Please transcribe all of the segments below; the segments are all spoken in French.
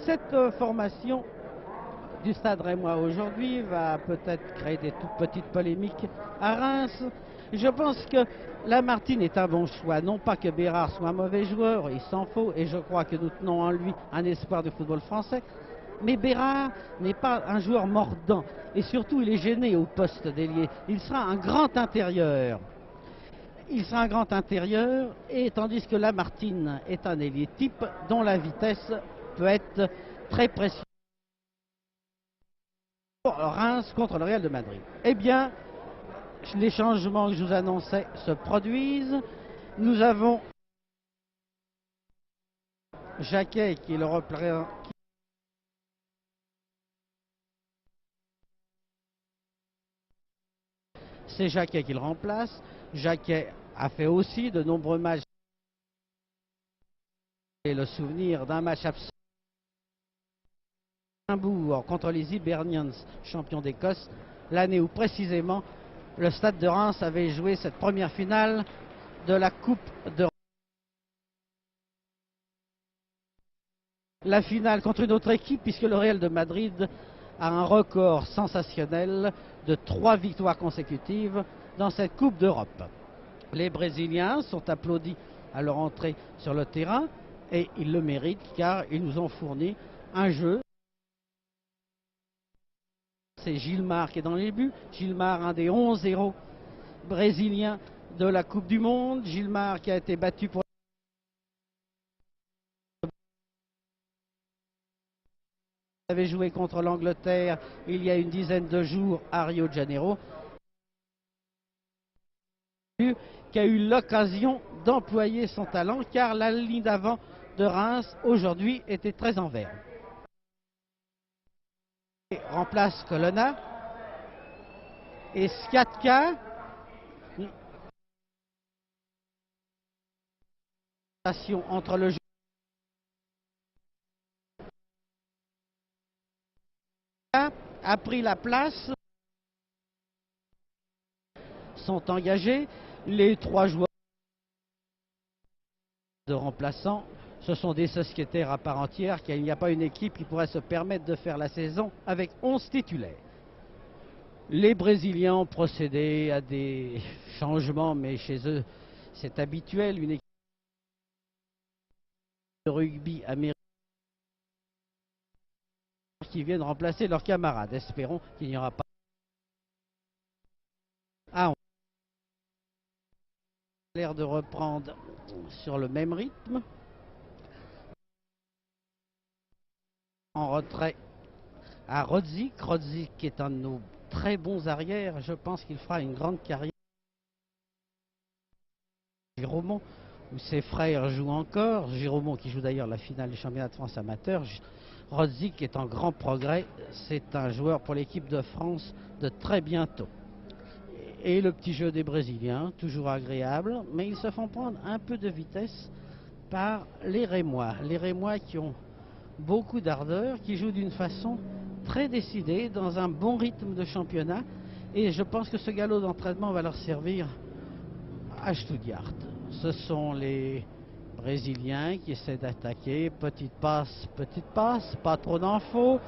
Cette formation du Stade Rémois aujourd'hui va peut-être créer des toutes petites polémiques à Reims. Je pense que Lamartine est un bon choix. Non pas que Bérard soit un mauvais joueur, il s'en faut, et je crois que nous tenons en lui un espoir du football français. Mais Bérard n'est pas un joueur mordant. Et surtout, il est gêné au poste d'ailier. Il sera un grand intérieur. Il sera un grand intérieur, et tandis que Lamartine est un ailier type dont la vitesse peut être très précieuse. Reims contre le Real de Madrid. Eh bien, les changements que je vous annonçais se produisent. Nous avons Jacquet qui est le représentant. C'est Jacquet qui le remplace. Jacquet a fait aussi de nombreux matchs. Et le souvenir d'un match absent contre les Hibernians, champions d'Écosse, l'année où précisément le Stade de Reims avait joué cette première finale de la Coupe de la finale contre une autre équipe, puisque le Real de Madrid a un record sensationnel de 3 victoires consécutives dans cette Coupe d'Europe. Les Brésiliens sont applaudis à leur entrée sur le terrain, et ils le méritent car ils nous ont fourni un jeu. C'est Gilmar qui est dans les buts. Gilmar, un des 11 héros brésiliens de la Coupe du Monde. Gilmar qui a été battu pour avait joué contre l'Angleterre il y a une dizaine de jours à Rio de Janeiro, qui a eu l'occasion d'employer son talent car la ligne d'avant de Reims aujourd'hui était très en vert. Remplace Colonna et Skatka entre le jeu a pris la place, sont engagés les 3 joueurs de remplaçants. Ce sont des sociétaires à part entière, car il n'y a pas une équipe qui pourrait se permettre de faire la saison avec 11 titulaires. Les Brésiliens ont procédé à des changements, mais chez eux c'est habituel, une équipe de rugby américain qui viennent remplacer leurs camarades. Espérons qu'il n'y aura pas. Ah, on a l'air de reprendre sur le même rythme. En retrait à Rodzik. Rodzik est un de nos très bons arrières. Je pense qu'il fera une grande carrière. Giromont, où ses frères jouent encore. Giromont qui joue d'ailleurs la finale du championnat de France amateur. Rodzik est en grand progrès. C'est un joueur pour l'équipe de France de très bientôt. Et le petit jeu des Brésiliens, toujours agréable, mais ils se font prendre un peu de vitesse par les Rémois. Les Rémois qui ont beaucoup d'ardeur, qui jouent d'une façon très décidée, dans un bon rythme de championnat. Et je pense que ce galop d'entraînement va leur servir à Stuttgart. Ce sont les Brésiliens qui essaient d'attaquer. Petite passe, pas trop d'infos.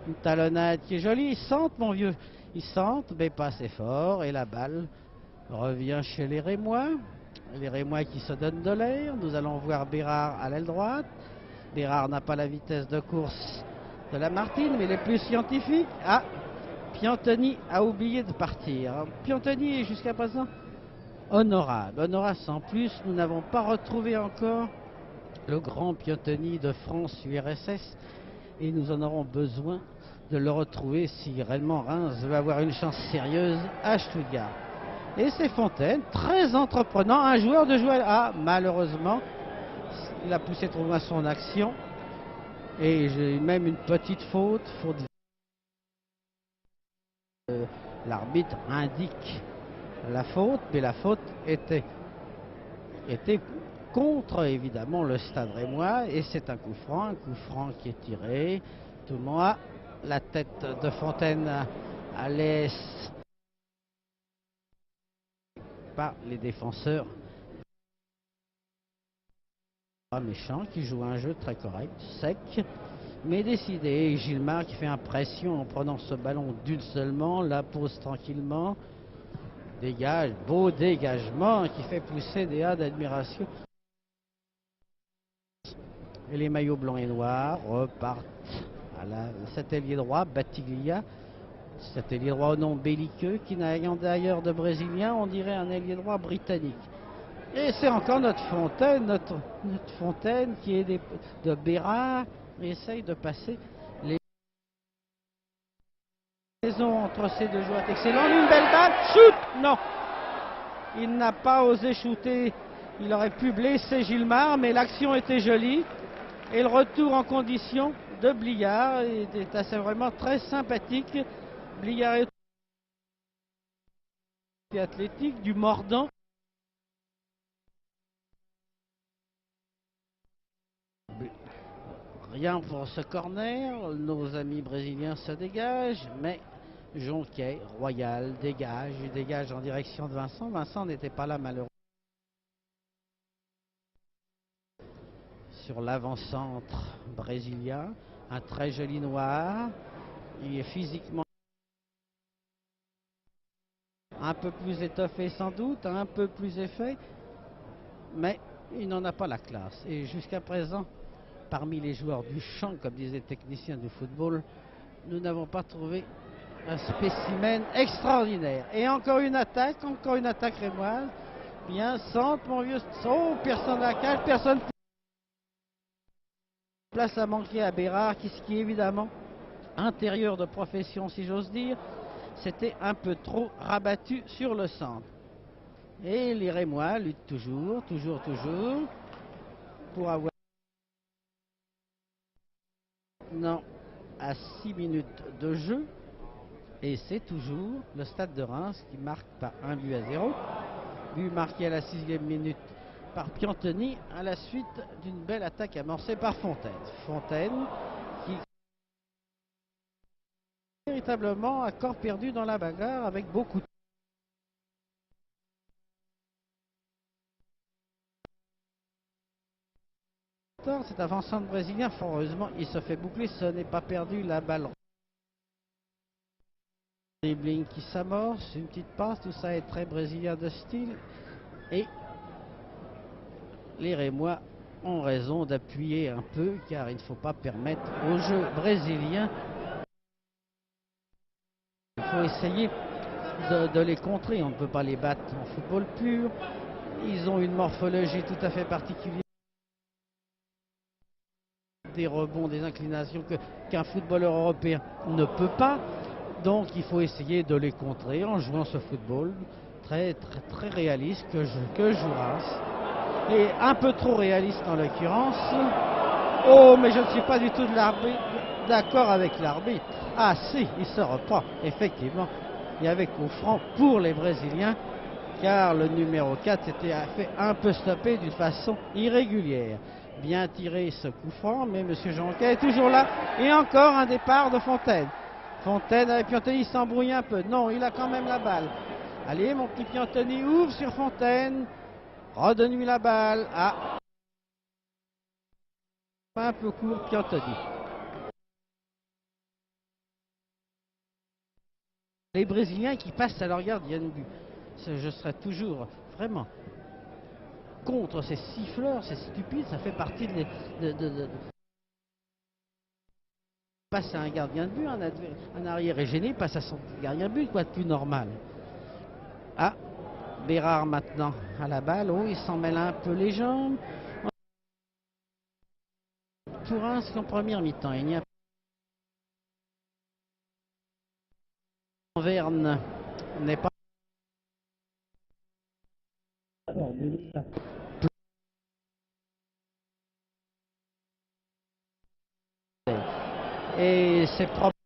Une talonnade qui est jolie. Ils sentent, mon vieux. Ils sentent, mais pas assez fort. Et la balle revient chez les Rémois. Les Rémois qui se donnent de l'air. Nous allons voir Bérard à l'aile droite. Bérard n'a pas la vitesse de course de Lamartine, mais il est plus scientifique. Ah, Piantoni a oublié de partir. Piantoni est jusqu'à présent honorable. Honorable sans plus, nous n'avons pas retrouvé encore le grand Piantoni de France URSS et nous en aurons besoin de le retrouver si réellement Reims veut avoir une chance sérieuse à Stuttgart. Et c'est Fontaine, très entreprenant, un joueur de jouer. Ah, malheureusement, il a poussé trop loin son action. Et j'ai même une petite faute. L'arbitre indique la faute, mais la faute était contre évidemment le Stade Rémois. Et c'est un coup franc qui est tiré. Tout le monde, la tête de Fontaine à l'est par les défenseurs. Pas méchant, qui joue un jeu très correct, sec, mais décidé. Et Gilmar qui fait impression en prenant ce ballon d'une seulement, la pose tranquillement, dégage, beau dégagement qui fait pousser des A d'admiration. Et les maillots blancs et noirs repartent à cet ailier droit, Batiglia. Cet ailier droit au nom belliqueux qui n'a rien d'ailleurs de brésilien, on dirait un ailier droit britannique. Et c'est encore notre Fontaine qui est de Bérard, essaye de passer les liaisons entre ces deux joueurs. Excellent, une belle balle, shoot. Non, il n'a pas osé shooter, il aurait pu blesser Gilmar, mais l'action était jolie. Et le retour en condition de Bliard est assez vraiment très sympathique. Bliard est athlétique, du mordant. Rien pour ce corner, nos amis brésiliens se dégagent, mais Jonquet, Royal, dégage en direction de Vincent. Vincent n'était pas là malheureusement. Sur l'avant-centre brésilien, un très joli noir. Il est physiquement un peu plus étoffé sans doute, un peu plus effet, mais il n'en a pas la classe. Et jusqu'à présent, parmi les joueurs du champ, comme disaient les techniciens du football, nous n'avons pas trouvé un spécimen extraordinaire. Et encore une attaque rémoise. Bien, centre, mon vieux. Oh, personne à la cage, personne. Place à manquer à Bérard, qui est évidemment intérieur de profession, si j'ose dire. C'était un peu trop rabattu sur le centre. Et les Rémois luttent toujours, pour avoir... Non, à 6 minutes de jeu. Et c'est toujours le Stade de Reims qui marque par 1-0. But marqué à la 6e minute par Piantoni à la suite d'une belle attaque amorcée par Fontaine. Fontaine qui véritablement a corps perdu dans la bagarre avec beaucoup de... Cet avant-centre brésilien, fort heureusement, il se fait boucler, ce n'est pas perdu la balle. Dribbling qui s'amorce, une petite passe, tout ça est très brésilien de style. Et les Rémois ont raison d'appuyer un peu, car il ne faut pas permettre au jeu brésilien. Il faut essayer de les contrer, on ne peut pas les battre en football pur. Ils ont une morphologie tout à fait particulière. Des rebonds, des inclinations qu'un footballeur européen ne peut pas. Donc il faut essayer de les contrer en jouant ce football très réaliste que joue Reims. Et un peu trop réaliste en l'occurrence. Oh, mais je ne suis pas du tout d'accord avec l'arbitre. Ah si, il se reprend. Effectivement, il y avait coup franc pour les Brésiliens, car le numéro 4 s'était fait un peu stopper d'une façon irrégulière. Bien tiré ce coup franc, mais M. Jonquet est toujours là. Et encore un départ de Fontaine. Fontaine avec Piantoni s'embrouille un peu. Non, il a quand même la balle. Allez, mon petit Piantoni ouvre sur Fontaine. Redonne-lui la balle. Ah, un peu court Piantoni. Les Brésiliens qui passent à leur gardien de but. Je serais toujours vraiment contre ces siffleurs, c'est stupide, ça fait partie de passe à un gardien de but, un arrière est gêné, passe à son gardien de but, quoi de plus normal. Ah, Bérard maintenant à la balle, oh, il s'en mêle un peu les jambes. Pour Reims qu'en première mi-temps, il n'y a pas... Verne n'est pas... Et c'est propre.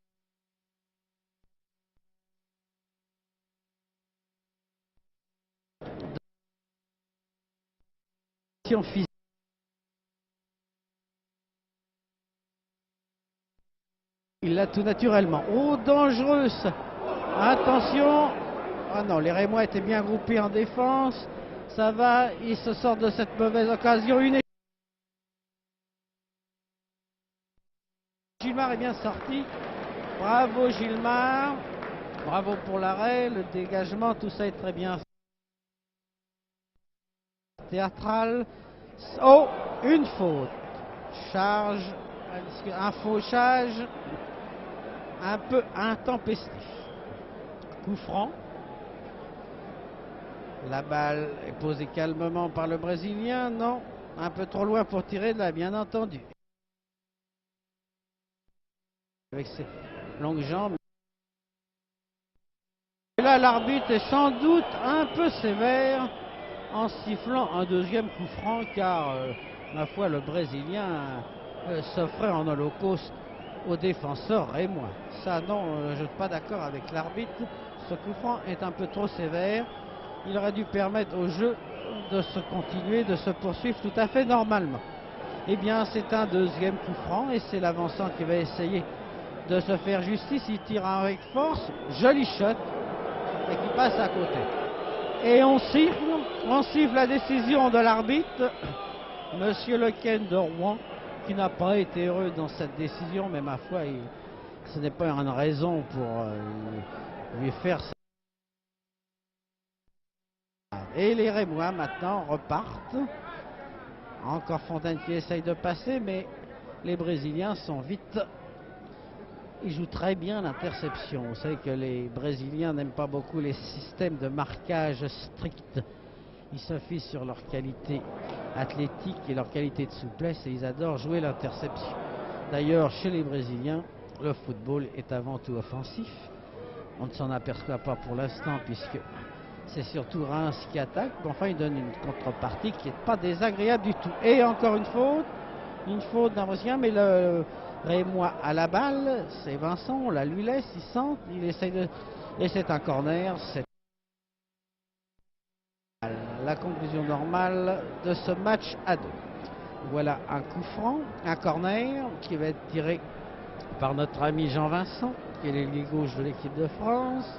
Physique. Il l'a tout naturellement. Oh, dangereuse. Attention. Ah non, les Rémois étaient bien groupés en défense. Ça va, ils se sortent de cette mauvaise occasion. Une Gilmar est bien sorti. Bravo Gilmar. Bravo pour l'arrêt, le dégagement, tout ça est très bien théâtral. Oh, une faute. Charge, un fauchage un peu intempestif. Coup franc. La balle est posée calmement par le Brésilien. Non, un peu trop loin pour tirer de là, bien entendu. Avec ses longues jambes. Et là, l'arbitre est sans doute un peu sévère en sifflant un deuxième coup franc, car, ma foi, le Brésilien s'offrait en holocauste aux défenseurs rémois. Ça, non, je ne suis pas d'accord avec l'arbitre. Ce coup franc est un peu trop sévère. Il aurait dû permettre au jeu de se continuer, de se poursuivre tout à fait normalement. Eh bien, c'est un deuxième coup franc et c'est l'avançant qui va essayer de se faire justice. Il tire avec force, joli shot, et qui passe à côté. Et on siffle la décision de l'arbitre, Monsieur Lequesne de Rouen, qui n'a pas été heureux dans cette décision, mais ma foi, ce n'est pas une raison pour lui faire ça. Et les Rémois maintenant repartent. Encore Fontaine qui essaye de passer, mais les Brésiliens sont vite. Ils jouent très bien l'interception. Vous savez que les Brésiliens n'aiment pas beaucoup les systèmes de marquage stricts. Ils se fient sur leur qualité athlétique et leur qualité de souplesse et ils adorent jouer l'interception. D'ailleurs, chez les Brésiliens, le football est avant tout offensif. On ne s'en aperçoit pas pour l'instant puisque c'est surtout Reims qui attaque. Mais enfin, il donne une contrepartie qui n'est pas désagréable du tout. Et encore une faute d'un Brésilien, mais le Rémois à la balle, c'est Vincent, on la lui laisse, il centre, il essaye de... Et c'est un corner, c'est la conclusion normale de ce match à 2. Voilà un coup franc, un corner qui va être tiré par notre ami Jean-Vincent, qui est l'ailier gauche de l'équipe de France.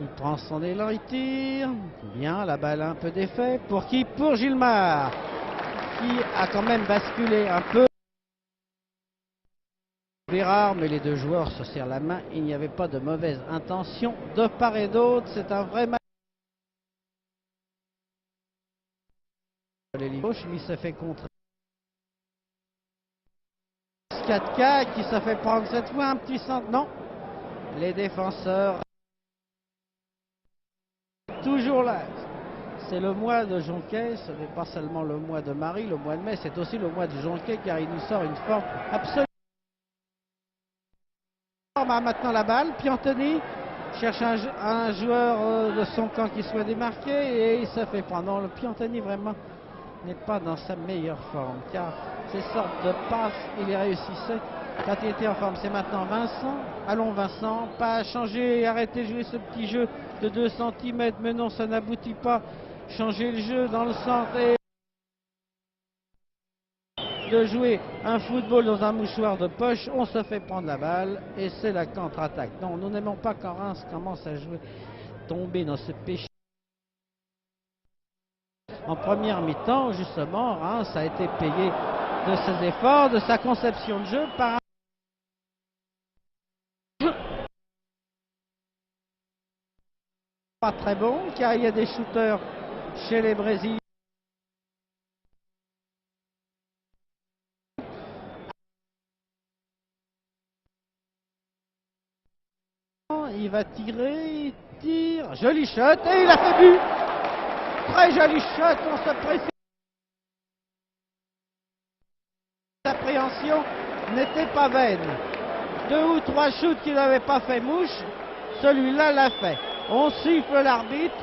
Il prend son élan, il tire. Bien, la balle a un peu d'effet. Pour qui? Pour Gilmar, qui a quand même basculé un peu. C'est rare, mais les deux joueurs se serrent la main. Il n'y avait pas de mauvaise intention de part et d'autre. C'est un vrai match. L'ailier gauche, il se fait contrer. 4K qui se fait prendre cette fois un petit centre. Non, les défenseurs toujours là. C'est le mois de Jonquet, ce n'est pas seulement le mois de Marie, le mois de mai, c'est aussi le mois de Jonquet car il nous sort une forme absolument. Maintenant la balle, Piantoni cherche un joueur de son camp qui soit démarqué et il se fait prendre. Non, le Piantoni vraiment n'est pas dans sa meilleure forme car ces sortes de passes, il les réussissait quand il était en forme. C'est maintenant Vincent. Allons Vincent, pas changer, arrêter de jouer ce petit jeu de 2 cm, mais non, ça n'aboutit pas. Changer le jeu dans le centre et de jouer un football dans un mouchoir de poche, on se fait prendre la balle et c'est la contre-attaque. Non, nous n'aimons pas quand Reims commence à jouer, tomber dans ce péché. En première mi-temps, justement, Reims a été payé de ses efforts, de sa conception de jeu par pas très bon, car il y a des shooters chez les Brésiliens. Il va tirer, il tire, joli shot et il a fait but. Très joli shot, on se précise. L'appréhension n'était pas vaine. 2 ou 3 shoots qu'il n'avait pas fait mouche, celui-là l'a fait. On siffle l'arbitre,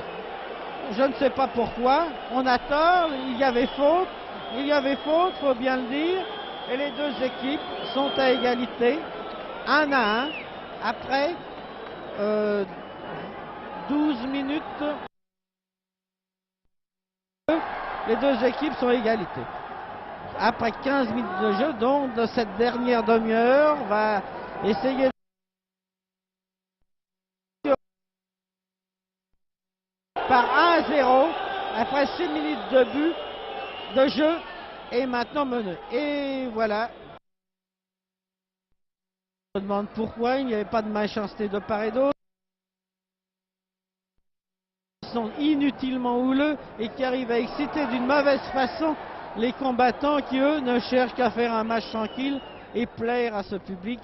je ne sais pas pourquoi, on a tort, il y avait faute, faut bien le dire, et les deux équipes sont à égalité, 1 à 1, après 12 minutes, les deux équipes sont à égalité. Après 15 minutes de jeu, donc de cette dernière demi-heure, on va essayer par 1-0 après 6 minutes de but de jeu et maintenant mené. Et voilà. On se demande pourquoi il n'y avait pas de méchanceté de part et d'autre. Ils sont inutilement houleux et qui arrivent à exciter d'une mauvaise façon les combattants qui, eux, ne cherchent qu'à faire un match tranquille et plaire à ce public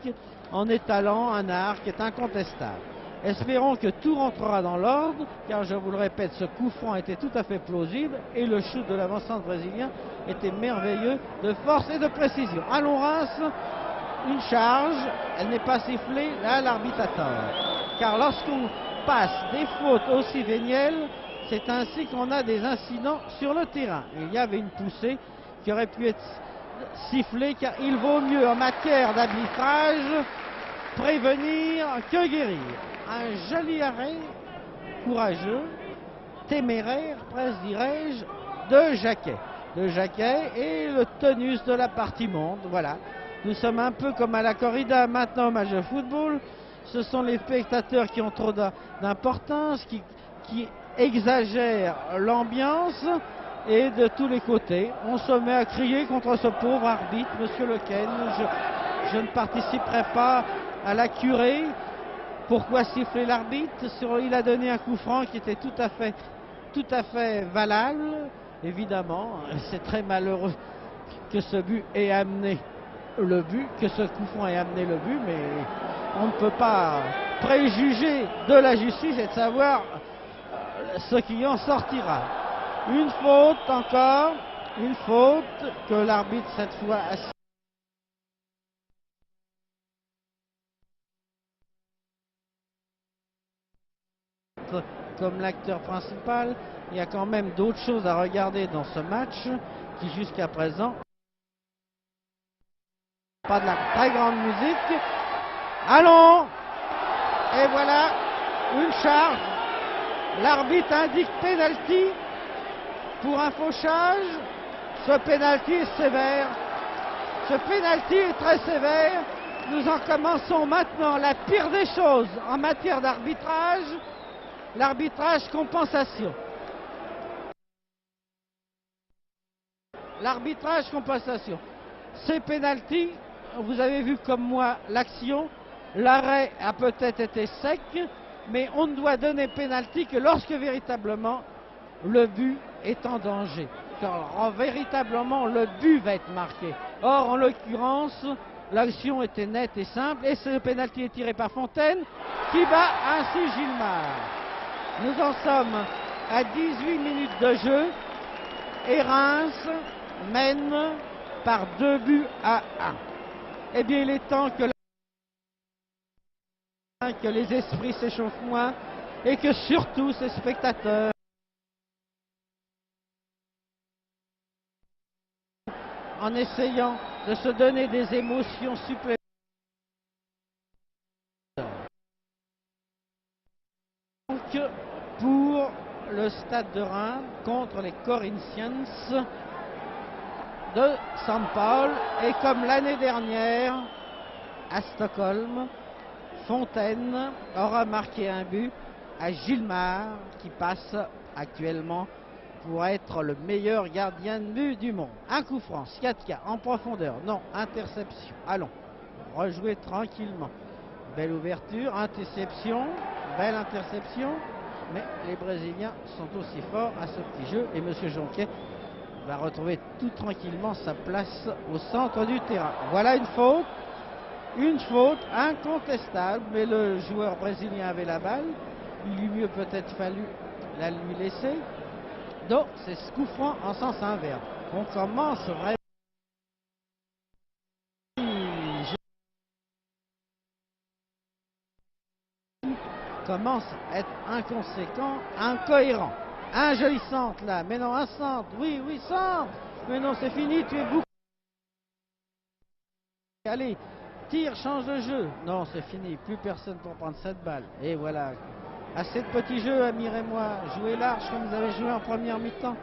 en étalant un art qui est incontestable. Espérons que tout rentrera dans l'ordre, car je vous le répète, ce coup franc était tout à fait plausible et le shoot de l'avant-centre brésilien était merveilleux de force et de précision. Allons Reims, une charge, elle n'est pas sifflée, là l'arbitre a tort. Car lorsqu'on passe des fautes aussi vénielles, c'est ainsi qu'on a des incidents sur le terrain. Il y avait une poussée qui aurait pu être sifflée, car il vaut mieux en matière d'arbitrage prévenir que guérir. Un joli arrêt, courageux, téméraire, presque dirais-je, de Jacquet. De Jacquet et le tonus de la partie monde. Voilà, nous sommes un peu comme à la corrida maintenant au match de football. Ce sont les spectateurs qui ont trop d'importance, qui exagèrent l'ambiance, et de tous les côtés, on se met à crier contre ce pauvre arbitre, Monsieur Lequel. Je ne participerai pas à la curée. Pourquoi siffler l'arbitre? Il a donné un coup franc qui était tout à fait valable. Évidemment, c'est très malheureux que ce but ait amené le but, que ce coup franc ait amené le but, mais on ne peut pas préjuger de la justice et de savoir ce qui en sortira. Une faute encore, une faute que l'arbitre cette fois a comme l'acteur principal. Il y a quand même d'autres choses à regarder dans ce match qui jusqu'à présent pas de la très grande musique. Allons, et voilà une charge. L'arbitre indique pénalty pour un fauchage. Ce pénalty est sévère. Ce pénalty est très sévère. Nous en commençons maintenant la pire des choses en matière d'arbitrage. L'arbitrage compensation. L'arbitrage compensation. Ces pénaltys, vous avez vu comme moi l'action. L'arrêt a peut-être été sec, mais on ne doit donner pénalty que lorsque véritablement le but est en danger. Car véritablement le but va être marqué. Or, en l'occurrence, l'action était nette et simple, et ce pénalty est tiré par Fontaine, qui bat ainsi Gilmar. Nous en sommes à 18 minutes de jeu, et Reims mène par 2 buts à 1. Eh bien, il est temps que les esprits s'échauffent moins, et que surtout ces spectateurs en essayant de se donner des émotions supplémentaires. Donc, pour le Stade de Reims contre les Corinthians de San Paul, et comme l'année dernière à Stockholm, Fontaine aura marqué un but à Gilmar, qui passe actuellement pour être le meilleur gardien de but du monde. Un coup franc, Skiatka en profondeur, non, interception. Allons, rejouer tranquillement. Belle ouverture, interception, belle interception, mais les Brésiliens sont aussi forts à ce petit jeu, et M. Jonquet va retrouver tout tranquillement sa place au centre du terrain. Voilà une faute incontestable, mais le joueur brésilien avait la balle, il eût mieux peut-être fallu la lui laisser. Donc c'est ce coup franc en sens inverse. On commence vraiment à être inconséquent, incohérent. Un joli centre là, mais non, un centre, oui, centre, mais non, c'est fini, tu es bouclé. Allez, tire, change de jeu. Non, c'est fini, plus personne pour prendre cette balle. Et voilà, assez de petits jeux, Amir et moi. Jouez large comme vous avez joué en première mi-temps.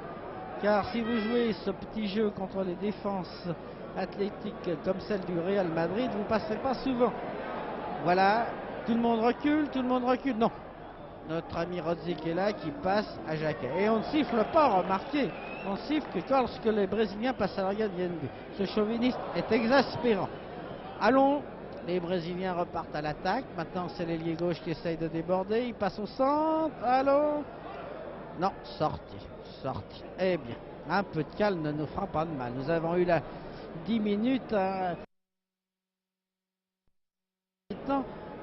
Car si vous jouez ce petit jeu contre les défenses athlétiques comme celle du Real Madrid, vous ne passerez pas souvent. Voilà, tout le monde recule, non. Notre ami Rodzik est là, qui passe à Jacquet. Et on ne siffle pas, remarquez, on siffle que lorsque les Brésiliens passent à la gardienne de but. Ce chauviniste est exaspérant. Allons, Les Brésiliens repartent à l'attaque. Maintenant, c'est l'ailier gauche qui essaye de déborder. Il passe au centre. Allô? Non, sorti. Sorti. Eh bien, un peu de calme ne nous fera pas de mal. Nous avons eu là 10 minutes à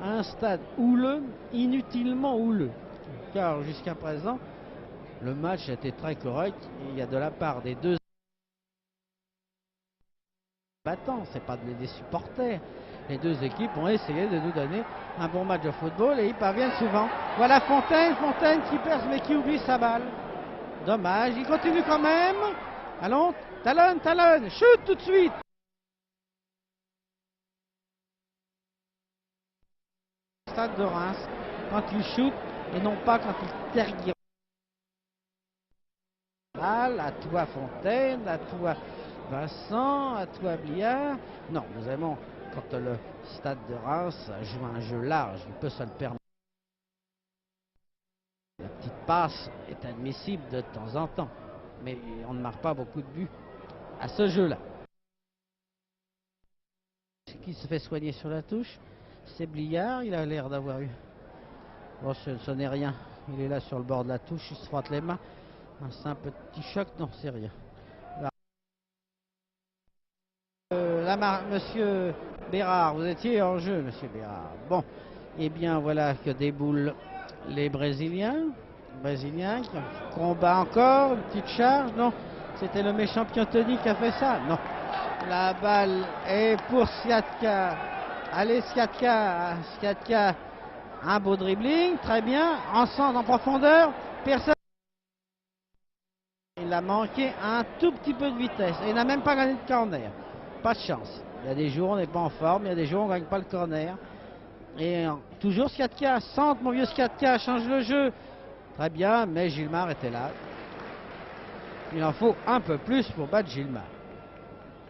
un stade houleux, inutilement houleux. Car jusqu'à présent, le match a été très correct. Il y a de la part des deux battants, c'est pas des supporters. Les deux équipes ont essayé de nous donner un bon match de football et ils parviennent souvent. Voilà Fontaine qui perce mais qui oublie sa balle. Dommage, il continue quand même. Allons, Talon, chute tout de suite. Stade de Reims, quand il shoot et non pas quand il terguire. À toi Fontaine, à toi Vincent, à toi Bliard. Non, nous aimons quand le stade de Reims joue un jeu large, il peut se le permettre. La petite passe est admissible de temps en temps, mais on ne marque pas beaucoup de buts à ce jeu-là. Qui se fait soigner sur la touche, c'est Bliard, il a l'air d'avoir eu... Bon, ce n'est rien, il est là sur le bord de la touche, il se frotte les mains. Un simple petit choc, non, c'est rien. Monsieur Bérard, vous étiez en jeu, monsieur Bérard. Bon, et bien voilà que déboulent les Brésiliens. Qui combat encore, une petite charge, non, c'était le méchant Piantoni qui a fait ça, non. La balle est pour Siatka. Allez Siatka, un beau dribbling, très bien, en centre, en profondeur, personne. Il a manqué un tout petit peu de vitesse et il n'a même pas gagné de corner. Pas de chance. Il y a des jours on n'est pas en forme, il y a des jours on ne gagne pas le corner. Et toujours Siatka, centre, mon vieux Siatka, change le jeu. Très bien, mais Gilmar était là. Il en faut un peu plus pour battre Gilmar.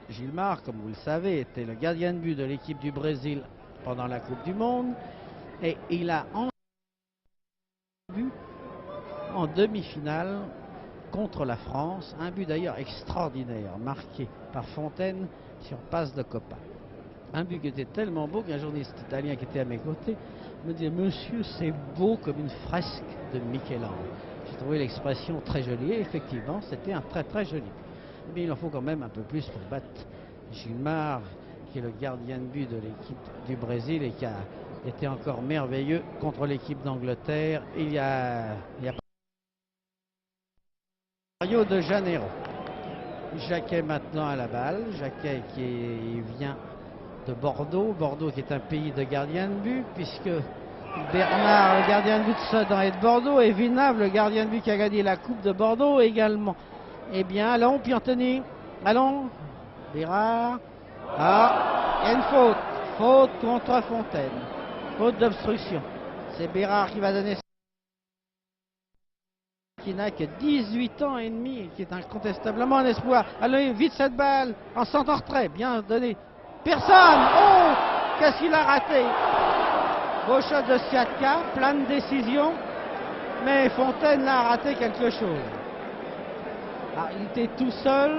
Gilmar, comme vous le savez, était le gardien de but de l'équipe du Brésil pendant la Coupe du Monde. Et il a en demi-finale contre la France, un but d'ailleurs extraordinaire, marqué par Fontaine sur passe de Copa. Un but qui était tellement beau qu'un journaliste italien qui était à mes côtés me dit « Monsieur, c'est beau comme une fresque de Michel-Ange ». J'ai trouvé l'expression très jolie, et effectivement, c'était un très très joli. Mais il en faut quand même un peu plus pour battre Gilmar, qui est le gardien de but de l'équipe du Brésil et qui a été encore merveilleux contre l'équipe d'Angleterre il y a Rio de Janeiro. Jacquet maintenant à la balle. Jacquet qui vient de Bordeaux. Bordeaux qui est un pays de gardiens de but, puisque Bernard, le gardien de but de Sedan, est de Bordeaux, et Villeneuve, le gardien de but qui a gagné la Coupe de Bordeaux également. Eh bien, allons, Piantoni. Allons, Bérard. Ah, il y a une faute. Faute contre Fontaine. Faute d'obstruction. C'est Bérard qui va donner, qui n'a que 18 ans et demi, qui est incontestablement un espoir. Allez, vite cette balle, en centre retrait, bien donné. Personne. Oh, qu'est-ce qu'il a raté? Beau shot de Siatka, plein de décision, mais Fontaine a raté quelque chose. Ah, il était tout seul.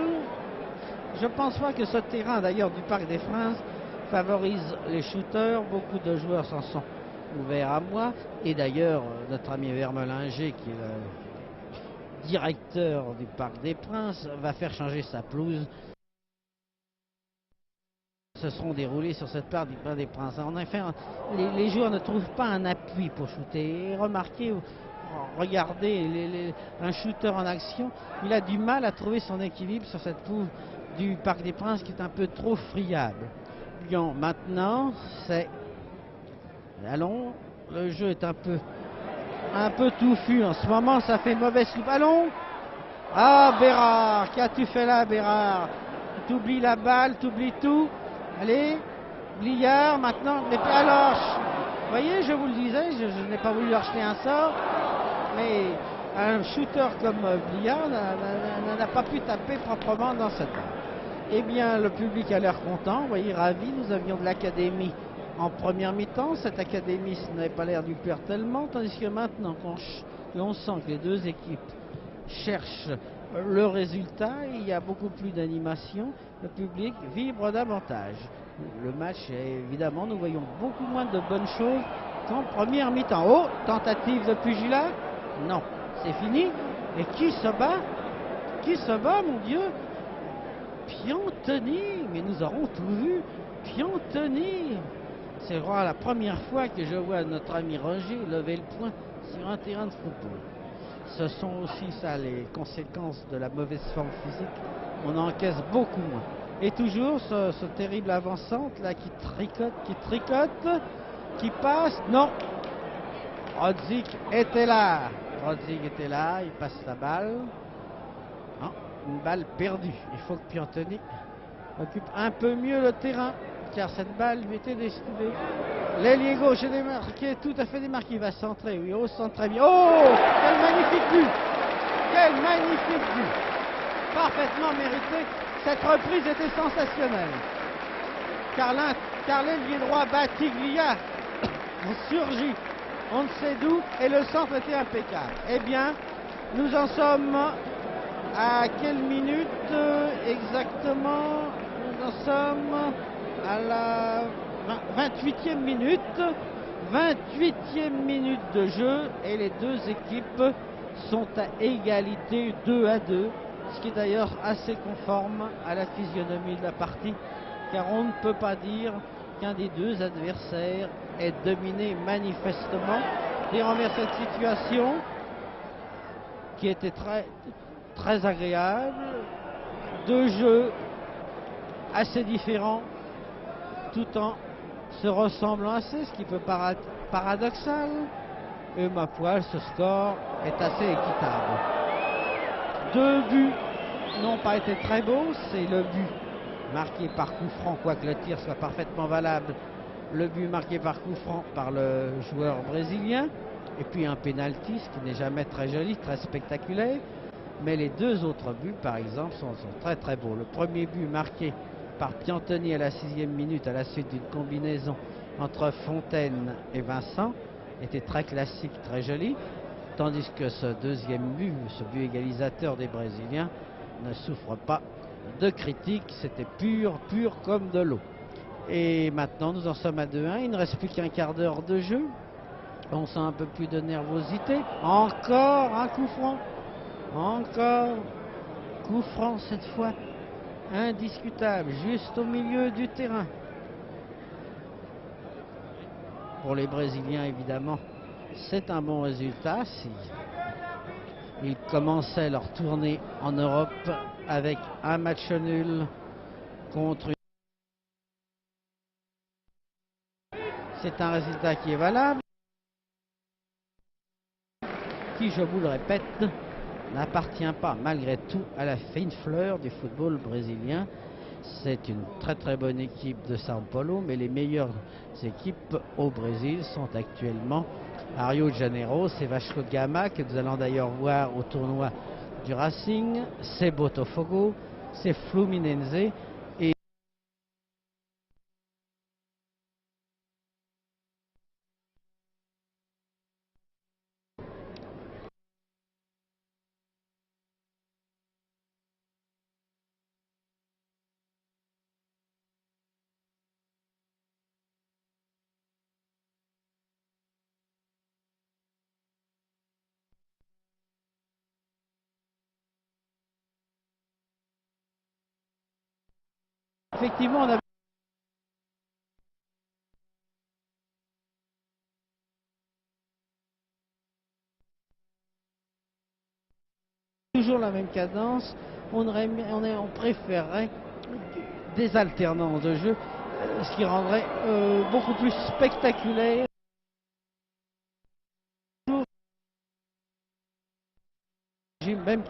Je pense pas que ce terrain, d'ailleurs, du Parc des Princes favorise les shooters. Beaucoup de joueurs s'en sont ouverts à moi. Et d'ailleurs, notre ami Vermelinger, qui est le directeur du Parc des Princes, va faire changer sa pelouse. Se seront déroulés sur cette part du Parc des Princes. En effet, les joueurs ne trouvent pas un appui pour shooter. Et remarquez, regardez un shooter en action, il a du mal à trouver son équilibre sur cette pelouse du Parc des Princes qui est un peu trop friable. Lyon, maintenant, c'est... Allons, le jeu est un peu touffu en ce moment, ça fait une mauvaise coupe. Allons. Ah, Bérard, qu'as-tu fait là, Bérard? T'oublies la balle, t'oublies tout. Allez, Bliard maintenant. Mais alors, vous voyez, je vous le disais, je n'ai pas voulu leur jeter un sort, mais un shooter comme Bliard n'a pas pu taper proprement dans cette balle. Eh bien, le public a l'air content, vous voyez, ravi. Nous avions de l'académie en première mi-temps. Cette académie n'avait pas l'air du plaire tellement, tandis que maintenant, on sent que les deux équipes cherchent le résultat, il y a beaucoup plus d'animation, le public vibre davantage. le match, évidemment, nous voyons beaucoup moins de bonnes choses qu'en première mi-temps. Oh, tentative de pugilat? Non, c'est fini. Et qui se bat? Qui se bat, mon Dieu? Piantoni, mais nous aurons tout vu. Piantoni. C'est vraiment la première fois que je vois notre ami Roger lever le poing sur un terrain de football. Ce sont aussi ça les conséquences de la mauvaise forme physique. On encaisse beaucoup moins. Et toujours ce terrible avant-centre là qui tricote, qui passe. Non, Rodzik était là. Rodzik était là, il passe la balle. Non, une balle perdue. Il faut que Piantoni occupe un peu mieux le terrain, car cette balle lui était destinée. L'ailier gauche est démarqué, tout à fait démarqué. Il va centrer, oui, au centre très bien. Oh, quel magnifique but! Quel magnifique but! Parfaitement mérité. Cette reprise était sensationnelle. Car l'ailier droit Batiglia surgit, on ne sait d'où, et le centre était impeccable. Eh bien, nous en sommes à quelle minute exactement? Nous en sommes à la 28e minute. 28e minute de jeu et les deux équipes sont à égalité 2-2, ce qui est d'ailleurs assez conforme à la physionomie de la partie, car on ne peut pas dire qu'un des deux adversaires ait dominé manifestement. Et envers cette situation qui était très agréable, deux jeux assez différents tout en se ressemblant assez, ce qui peut paraître paradoxal. Et ma poil, ce score est assez équitable. Deux buts n'ont pas été très beaux, c'est le but marqué par coup franc, quoique le tir soit parfaitement valable, le but marqué par coup franc par le joueur brésilien, et puis un pénalty, ce qui n'est jamais très joli, très spectaculaire. Mais les deux autres buts, par exemple, sont très très beaux. Le premier but marqué par Piantoni à la 6e minute à la suite d'une combinaison entre Fontaine et Vincent était très classique, très joli, tandis que ce deuxième but, ce but égalisateur des Brésiliens, ne souffre pas de critique, c'était pur comme de l'eau. Et maintenant nous en sommes à 2-1, il ne reste plus qu'un quart d'heure de jeu, on sent un peu plus de nervosité. Encore un coup franc, encore coup franc cette fois, indiscutable, juste au milieu du terrain. Pour les Brésiliens, évidemment, c'est un bon résultat. Si ils commençaient leur tournée en Europe avec un match nul contre une... C'est un résultat qui est valable, qui, je vous le répète, n'appartient pas malgré tout à la fine fleur du football brésilien. C'est une très très bonne équipe de São Paulo, mais les meilleures équipes au Brésil sont actuellement à Rio de Janeiro. C'est Vasco da Gama, que nous allons d'ailleurs voir au tournoi du Racing, c'est Botafogo, c'est Fluminense et effectivement on a toujours la même cadence. On préférerait des alternances de jeu, ce qui rendrait beaucoup plus spectaculaire. Même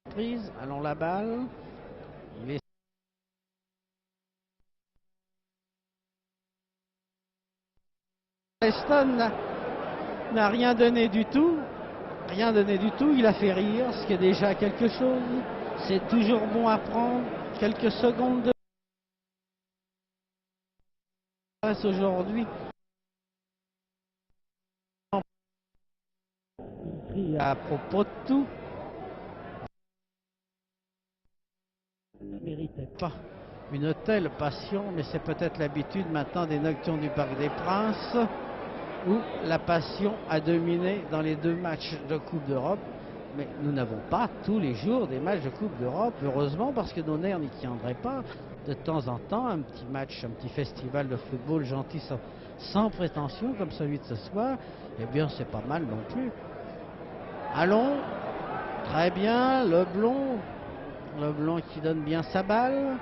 prise, allons la balle. Il est... Preston n'a rien donné du tout. Rien donné du tout, il a fait rire, ce qui est déjà quelque chose. C'est toujours bon à prendre. Quelques secondes de passe aujourd'hui. À propos de tout. ne méritait pas une telle passion, mais c'est peut-être l'habitude maintenant des Nocturnes du Parc des Princes, où la passion a dominé dans les 2 matchs de Coupe d'Europe. Mais nous n'avons pas tous les jours des matchs de Coupe d'Europe, heureusement, parce que nos nerfs n'y tiendraient pas. De temps en temps, un petit match, un petit festival de football gentil sans prétention, comme celui de ce soir, eh bien c'est pas mal non plus. Allons, très bien, Leblond qui donne bien sa balle,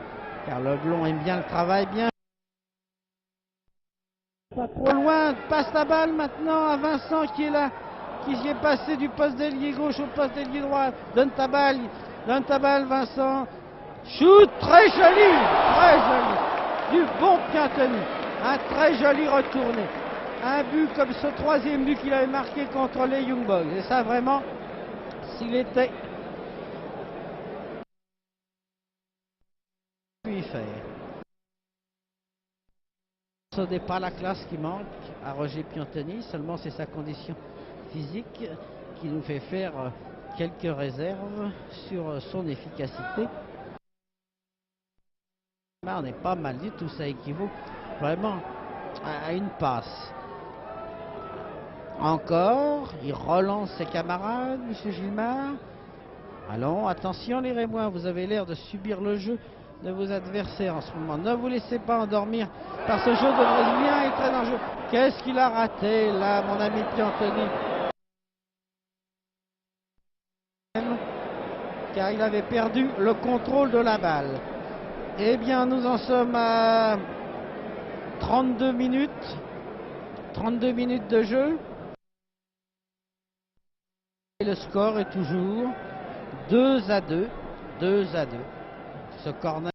car Leblond aime bien le travail bien. Pas trop loin, passe la balle maintenant à Vincent qui est là, qui est passé du poste d'ailier gauche au poste d'ailier droit. Donne ta balle Vincent. Shoot, très joli, du bon Piantoni. Un très joli retourné. Un but comme ce 3e but qu'il avait marqué contre les Young Boys. Et ça vraiment, s'il était pu y faire. Ce n'est pas la classe qui manque à Roger Piantoni, seulement c'est sa condition physique qui nous fait faire quelques réserves sur son efficacité. On n'est pas mal du tout, ça équivaut vraiment à une passe. Encore, il relance ses camarades, M. Gilmard. Allons, attention les Rémois, vous avez l'air de subir le jeu de vos adversaires en ce moment. Ne vous laissez pas endormir par ce jeu de Brésilien, il est très dangereux. Qu'est-ce qu'il a raté là, mon ami Piantoni? Car il avait perdu le contrôle de la balle. Eh bien, nous en sommes à 32 minutes. 32 minutes de jeu. Et le score est toujours 2-2. 2-2. Ce corner.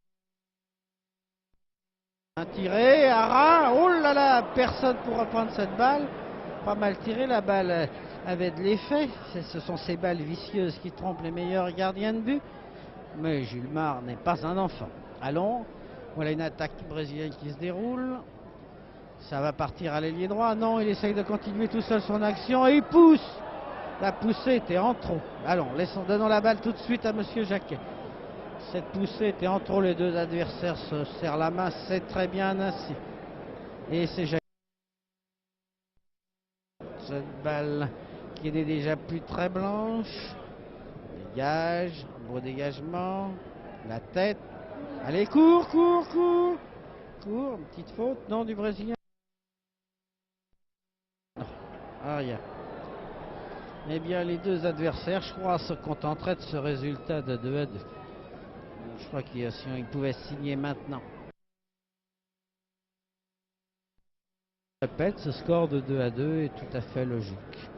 Un tiré, Ara, oh là là, personne pour reprendre cette balle. Pas mal tiré, la balle avait de l'effet. Ce sont ces balles vicieuses qui trompent les meilleurs gardiens de but. Mais Gilmard n'est pas un enfant. Allons, voilà une attaque brésilienne qui se déroule. Ça va partir à l'ailier droit. Non, il essaye de continuer tout seul son action et il pousse. La poussée était en trop. Allons, donnons la balle tout de suite à Monsieur Jacquet. Cette poussée était en trop. Les 2 adversaires se serrent la main. C'est très bien ainsi. Et c'est Jacquet. Cette balle qui n'est déjà plus très blanche. Dégage. Beau dégagement. La tête. Allez, cours. Une petite faute. Non, du Brésilien. Non. Ah, rien. Eh bien, les 2 adversaires, je crois, se contenteraient de ce résultat de 2-2. Je crois qu'ils pouvaient signer maintenant. Je répète, ce score de 2-2 est tout à fait logique.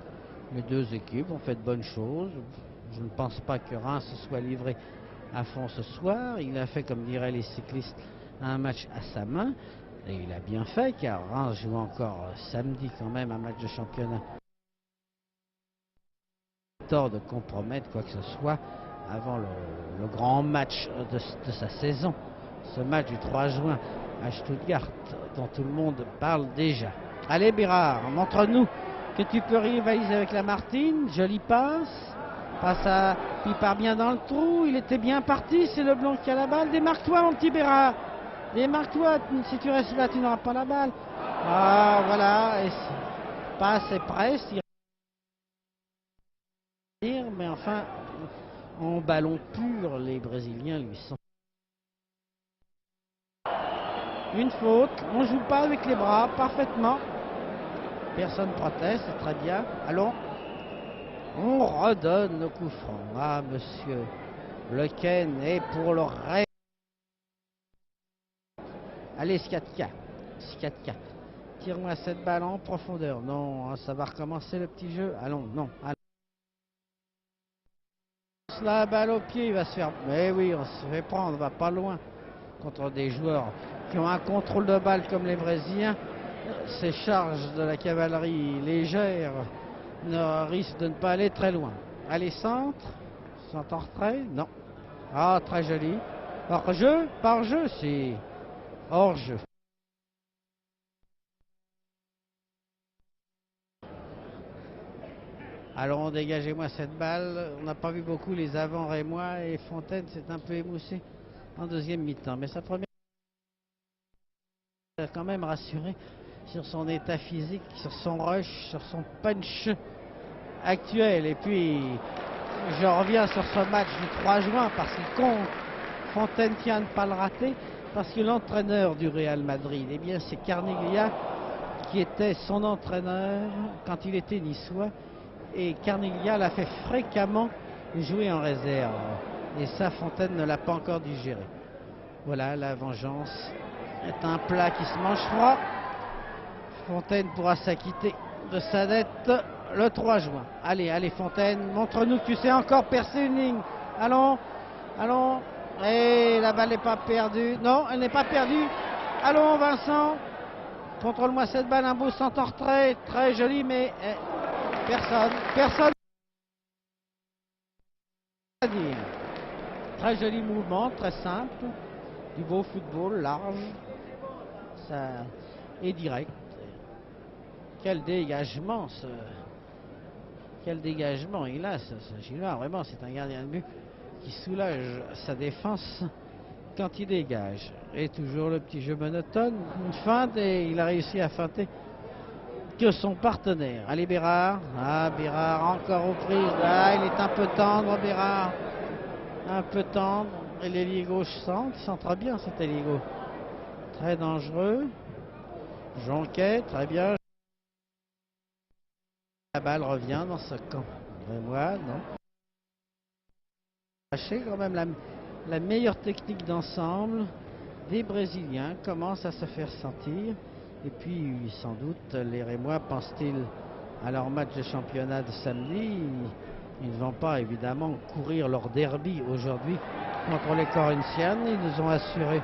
Les 2 équipes ont fait de bonnes choses. Je ne pense pas que Reims se soit livré à fond ce soir. Il a fait, comme diraient les cyclistes, un match à sa main. Et il a bien fait, car Reims joue encore samedi quand même un match de championnat. Tort de compromettre quoi que ce soit avant le grand match de sa saison. Ce match du 3 juin à Stuttgart, dont tout le monde parle déjà. Allez Bérard, montre-nous que tu peux rivaliser avec la Martine. Jolie passe. Il part bien dans le trou. Il était bien parti. C'est Leblond qui a la balle. Démarque-toi, mon petit Bérard. Démarque-toi. Si tu restes là, tu n'auras pas la balle. Ah, voilà. Et passe et presse. Mais enfin, en ballon pur, les Brésiliens lui sont. Une faute. On ne joue pas avec les bras parfaitement. Personne ne proteste, c'est très bien. Allons. On redonne le coup franc. Ah, monsieur Lequesne est pour le rêve. Allez, Skatka. Tire-moi cette balle en profondeur. Non, ça va recommencer le petit jeu. Allons, non. Allons. La balle au pied, il va se faire. Mais oui, on se fait prendre, on va pas loin. Contre des joueurs qui ont un contrôle de balle comme les Brésiliens, ces charges de la cavalerie légère ne risquent de ne pas aller très loin. Allez, centre en retrait. Non. Ah, très joli. Hors-jeu. Pas hors-jeu, c'est hors-jeu. Alors, dégagez-moi cette balle. On n'a pas vu beaucoup les avants rémois et Fontaine s'est un peu émoussé en deuxième mi-temps. Mais sa première a quand même rassuré sur son état physique, sur son rush, sur son punch actuel. Et puis, je reviens sur ce match du 3 juin parce qu'il compte. Fontaine tient à ne pas le rater parce que l'entraîneur du Real Madrid, eh bien, c'est Carniglia qui était son entraîneur quand il était niçois. Et Carniglia l'a fait fréquemment jouer en réserve. Et ça, Fontaine ne l'a pas encore digéré. Voilà, la vengeance est un plat qui se mange froid. Fontaine pourra s'acquitter de sa dette le 3 juin. Allez, allez Fontaine, montre-nous que tu sais encore percer une ligne. Allons, allons. Et la balle n'est pas perdue. Non, elle n'est pas perdue. Allons Vincent. Contrôle-moi cette balle, un beau centre en retrait. Très joli, mais personne à dire. Très joli mouvement, très simple. Du beau football, large. Ça est direct. Quel dégagement quel dégagement il a, ce Gillois. Vraiment, c'est un gardien de but qui soulage sa défense quand il dégage. Et toujours le petit jeu monotone, une feinte, et il a réussi à feinter que son partenaire. Allez Bérard. Ah, Bérard encore aux prises. Ah, il est un peu tendre, Bérard. Un peu tendre. Et l'ailier gauche centre bien cet ailier gauche. Très dangereux. Jonquet, très bien. La balle revient dans ce camp. Moi, non. Quand même la meilleure technique d'ensemble des Brésiliens commence à se faire sentir. Et puis, sans doute, les Rémois pensent-ils à leur match de championnat de samedi. Ils ne vont pas, évidemment, courir leur derby aujourd'hui contre les Corinthians. Ils nous ont assuré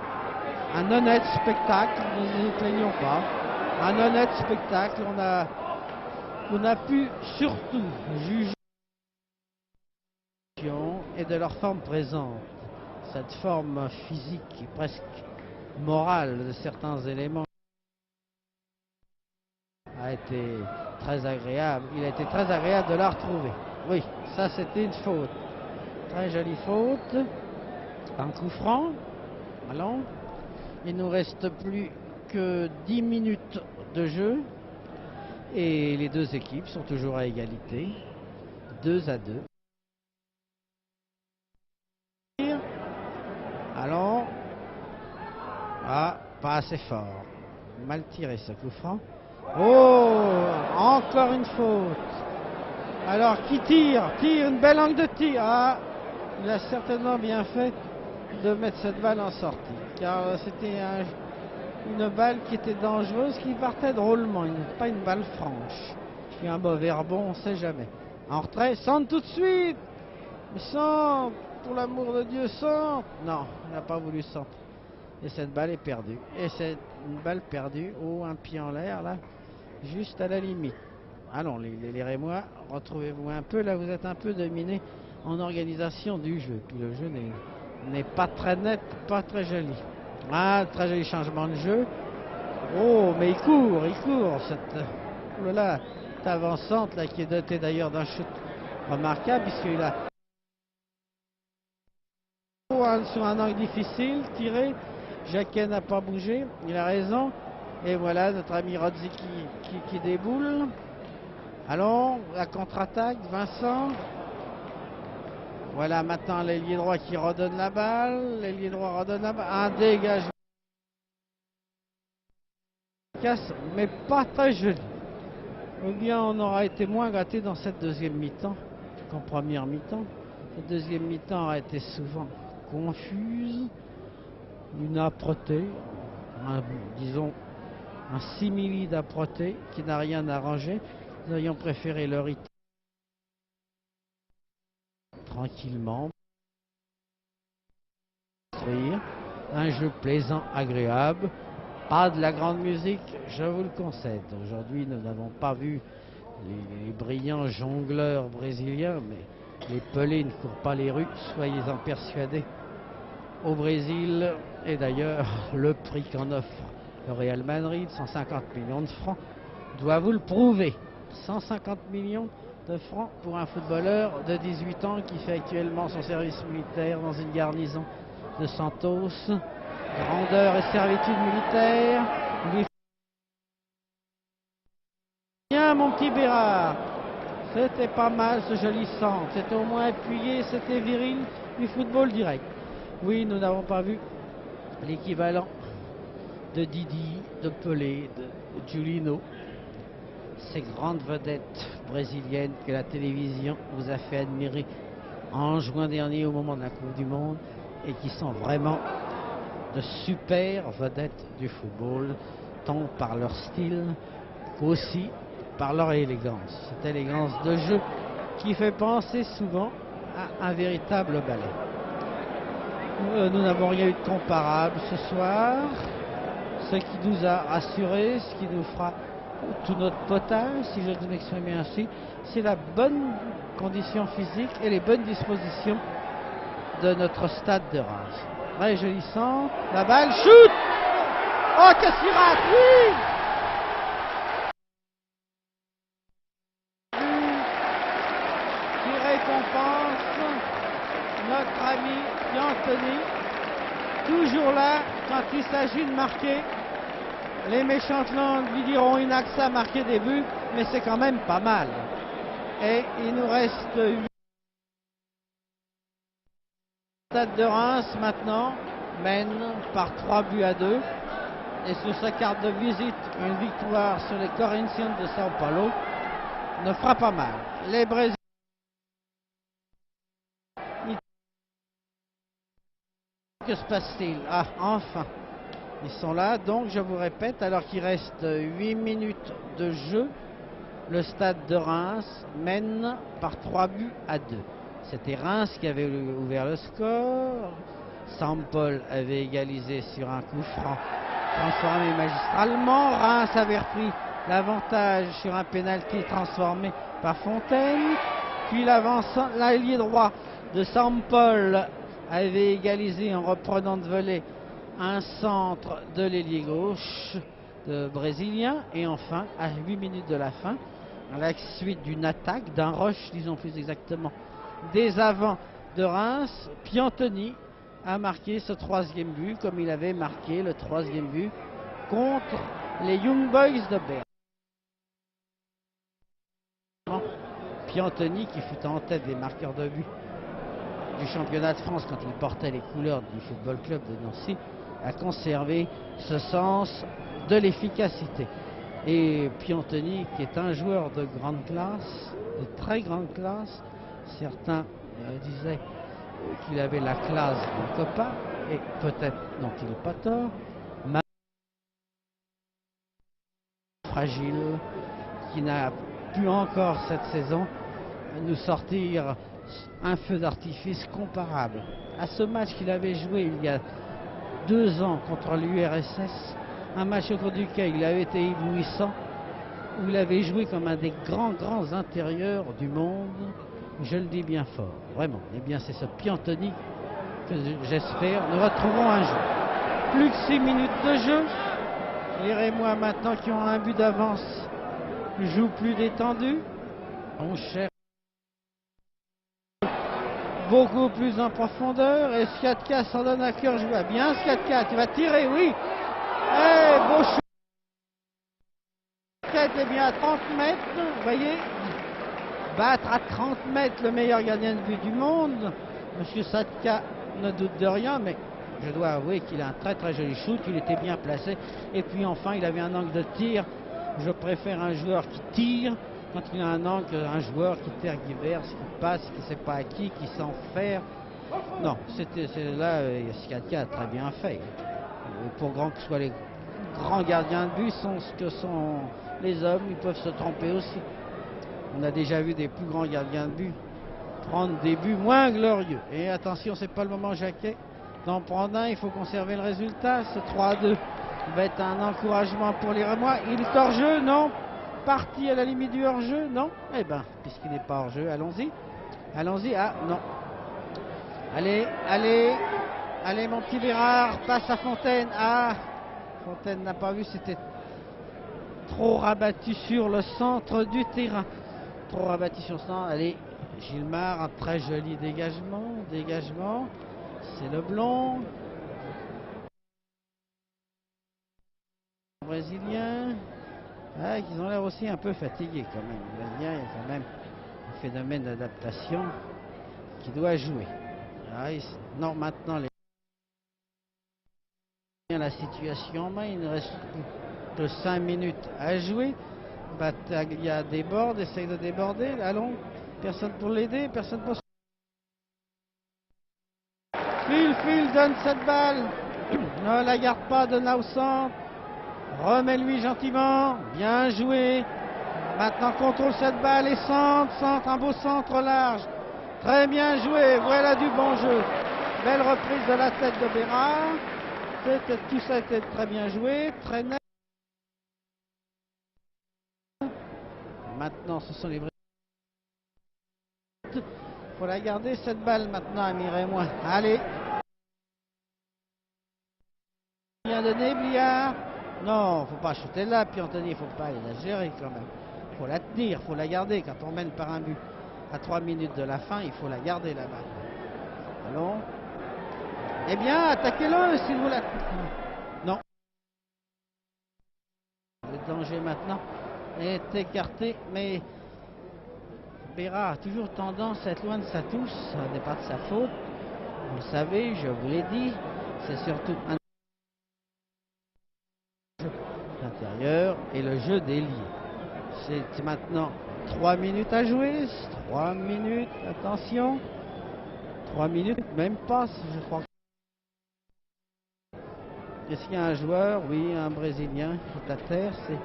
un honnête spectacle, ne nous plaignons pas. Un honnête spectacle. On a pu surtout juger et de leur forme présente. Cette forme physique et presque morale de certains éléments a été très agréable. Il a été très agréable de la retrouver. Oui, ça c'était une faute. Très jolie faute. Un coup franc. Allons. Il nous reste plus que 10 minutes de jeu. Et les deux équipes sont toujours à égalité. 2-2. Allons. Ah, pas assez fort. Mal tiré ce coup franc. Oh, encore une faute. Alors qui tire une belle angle de tir. Ah, il a certainement bien fait de mettre cette balle en sortie. Car c'était une balle qui était dangereuse, qui partait drôlement. Pas une balle franche. Et un mauvais rebond, on ne sait jamais. En retrait, centre tout de suite. Mais centre, pour l'amour de Dieu, centre. Non, il n'a pas voulu centre. Et cette balle est perdue. Et c'est une balle perdue. Oh, un pied en l'air, là. Juste à la limite. Allons, les Rémois, retrouvez-vous un peu. Là, vous êtes un peu dominés en organisation du jeu. Puis le jeu n'est pas très net, pas très joli. Ah, très joli changement de jeu. Oh, mais il court. Cette avançante, là, qui est dotée d'ailleurs d'un shoot remarquable, puisqu'il a sur un angle difficile, tiré. Jacquet n'a pas bougé, il a raison. Et voilà notre ami Rozzi qui déboule. Allons, la contre-attaque, Vincent. Voilà maintenant l'ailier droit qui redonne la balle. L'ailier droit redonne la balle. Un dégagement. Casse, mais pas très joli. Ou bien on aura été moins gâté dans cette deuxième mi-temps qu'en première mi-temps. Cette deuxième mi-temps a été souvent confuse. Une âpreté, disons un simili d'âpreté qui n'a rien arrangé. Nous aurions préféré le rythme tranquillement, un jeu plaisant, agréable, pas de la grande musique, je vous le concède. Aujourd'hui, nous n'avons pas vu les brillants jongleurs brésiliens, mais les pelés ne courent pas les rues, soyez-en persuadés. Au Brésil, et d'ailleurs le prix qu'en offre le Real Madrid, 150 millions de francs, doit vous le prouver. 150 millions de francs pour un footballeur de 18 ans qui fait actuellement son service militaire dans une garnison de Santos. Grandeur et servitude militaire. Bien, mon petit Bérard. C'était pas mal ce joli centre. C'était au moins appuyé, c'était viril du football direct. Oui, nous n'avons pas vu l'équivalent de Didi, de Pelé, de Giulino. Ces grandes vedettes brésiliennes que la télévision vous a fait admirer en juin dernier au moment de la Coupe du Monde et qui sont vraiment de super vedettes du football, tant par leur style qu'aussi par leur élégance. Cette élégance de jeu qui fait penser souvent à un véritable ballet. Nous n'avons rien eu de comparable ce soir. Ce qui nous a rassurés, ce qui nous fera tout notre potage, si je peux m'exprimer ainsi, c'est la bonne condition physique et les bonnes dispositions de notre stade de Reims. Réjouissant, la balle, shoot! Oh, qu'est-ce qu'il rate, oui! Qui récompense notre ami Anthony, toujours là quand il s'agit de marquer. Les méchantes langues lui diront il n'a que ça à marquer des buts, mais c'est quand même pas mal. Et il nous reste 8. Stade de Reims maintenant mène par 3-2 et sur sa carte de visite une victoire sur les Corinthians de Sao Paulo ne fera pas mal. Les Brésiliens, que se passe-t-il? Ah, enfin, ils sont là. Donc je vous répète, alors qu'il reste 8 minutes de jeu, le stade de Reims mène par 3-2. C'était Reims qui avait ouvert le score. Sampaoli avait égalisé sur un coup franc transformé magistralement. Reims avait repris l'avantage sur un pénalty transformé par Fontaine. Puis l'ailier droit de Sampaoli avait égalisé en reprenant de voler un centre de l'ailier gauche de brésilien. Et enfin, à 8 minutes de la fin, à la suite d'une attaque, d'un rush, disons plus exactement, des avants de Reims, Piantoni a marqué ce 3e but, comme il avait marqué le 3e but contre les Young Boys de Berne. Piantoni, qui fut en tête des marqueurs de but du championnat de France quand il portait les couleurs du Football Club de Nancy, a conservé ce sens de l'efficacité. Et Piantoni, qui est un joueur de grande classe, de très grande classe, certains disaient qu'il avait la classe d'un copain, et peut-être n'ont-ils pas tort, mais fragile, qui n'a pu encore cette saison nous sortir un feu d'artifice comparable à ce match qu'il avait joué il y a 2 ans contre l'URSS, un match au cours duquel il avait été éblouissant, où il avait joué comme un des grands intérieurs du monde. Je le dis bien fort, vraiment. Eh bien, c'est ce Piantoni que j'espère nous retrouvons un jour. Plus que 6 minutes de jeu. Les Rémois, maintenant, qui ont un but d'avance, jouent plus détendu. On cherche beaucoup plus en profondeur. Et Sciatka s'en donne à cœur joie. Bien, Sciatka, tu vas tirer, oui. Eh, beau shoot. Sciatka était bien à 30 mètres, vous voyez. Battre à 30 mètres le meilleur gardien de but du monde, Monsieur Sciatka ne doute de rien, mais je dois avouer qu'il a un très joli shoot, il était bien placé. Et puis enfin, il avait un angle de tir. Je préfère un joueur qui tire quand il a un angle, un joueur qui tergiverse, qui passe, qui ne sait pas à qui s'en faire. Non, là, Sciatka a très bien fait. Pour grand que soient les grands gardiens de but, sont ce que sont les hommes, ils peuvent se tromper aussi. On a déjà vu des plus grands gardiens de but prendre des buts moins glorieux. Et attention, c'est pas le moment, Jacquet, d'en prendre un. Il faut conserver le résultat. Ce 3-2 va être un encouragement pour les Rémois. Il est hors-jeu, non? Parti à la limite du hors-jeu, non? Eh bien, puisqu'il n'est pas hors-jeu, allons-y. Allons-y. Ah, non. Allez, mon petit Bérard, passe à Fontaine. Ah, Fontaine n'a pas vu, c'était trop rabattu sur le centre du terrain. Trop rabattu sur le centre. Allez, Gilmar, un très joli dégagement. C'est le blond. Brésiliens. Ah, ils ont l'air aussi un peu fatigués quand même. Les Brésiliens, il y a quand même un phénomène d'adaptation qui doit jouer. Ah, non, maintenant la situation en main, il ne reste plus que 5 minutes à jouer. Battaglia déborde, essaye de déborder. Allons, personne pour l'aider, personne pour... Phil donne cette balle. Ne la garde pas, donne au centre. Remets-lui gentiment. Bien joué. Maintenant contrôle cette balle et centre, un beau centre large. Très bien joué. Voilà du bon jeu. Belle reprise de la tête de Bérard. Tout ça était très bien joué, très net. Maintenant, ce sont les vrais. Il faut la garder cette balle maintenant, Amir et moi. Allez. Bien donné, Bliard. Non, faut pas shooter là, puis Anthony, il faut pas exagérer quand même. Faut la tenir, faut la garder. Quand on mène par un but à 3 minutes de la fin, il faut la garder la balle. Allons. Eh bien, attaquez-le si vous la... Non. Le danger maintenant est écarté, mais Bérard a toujours tendance à être loin de sa touche. Ça n'est pas de sa faute. Vous le savez, je vous l'ai dit, c'est surtout un jeu intérieur et le jeu d'ailier. C'est maintenant 3 minutes à jouer. 3 minutes, attention. 3 minutes, même pas, je crois. Est-ce qu'il y a un joueur? Oui, un Brésilien qui est à terre. C'est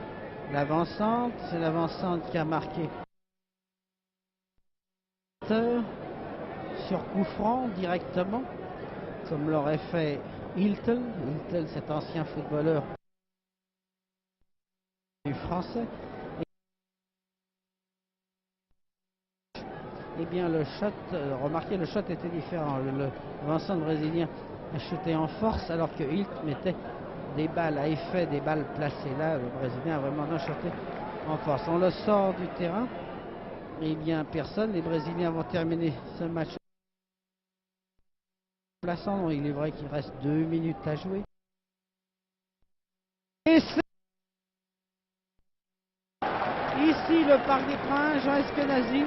l'avancante. C'est l'avancante qui a marqué. Sur coup franc directement, comme l'aurait fait Hilton. Hilton, cet ancien footballeur du français. Eh bien, le shot, remarquez, le shot était différent. Le Vincent brésilien a shooté en force, alors que Hilton mettait des balles à effet, des balles placées là. Le Brésilien a vraiment shooté en force. On le sort du terrain. Eh bien, personne. Les Brésiliens vont terminer ce match plaçant. Donc, il est vrai qu'il reste 2 minutes à jouer. Et c'est ici le Parc des Princes. Jean Eskenazi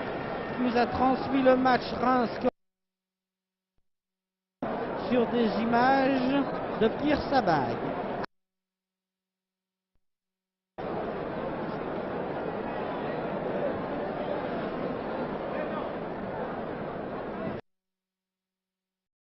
nous a transmis le match Reims sur des images de Pierre Sabag.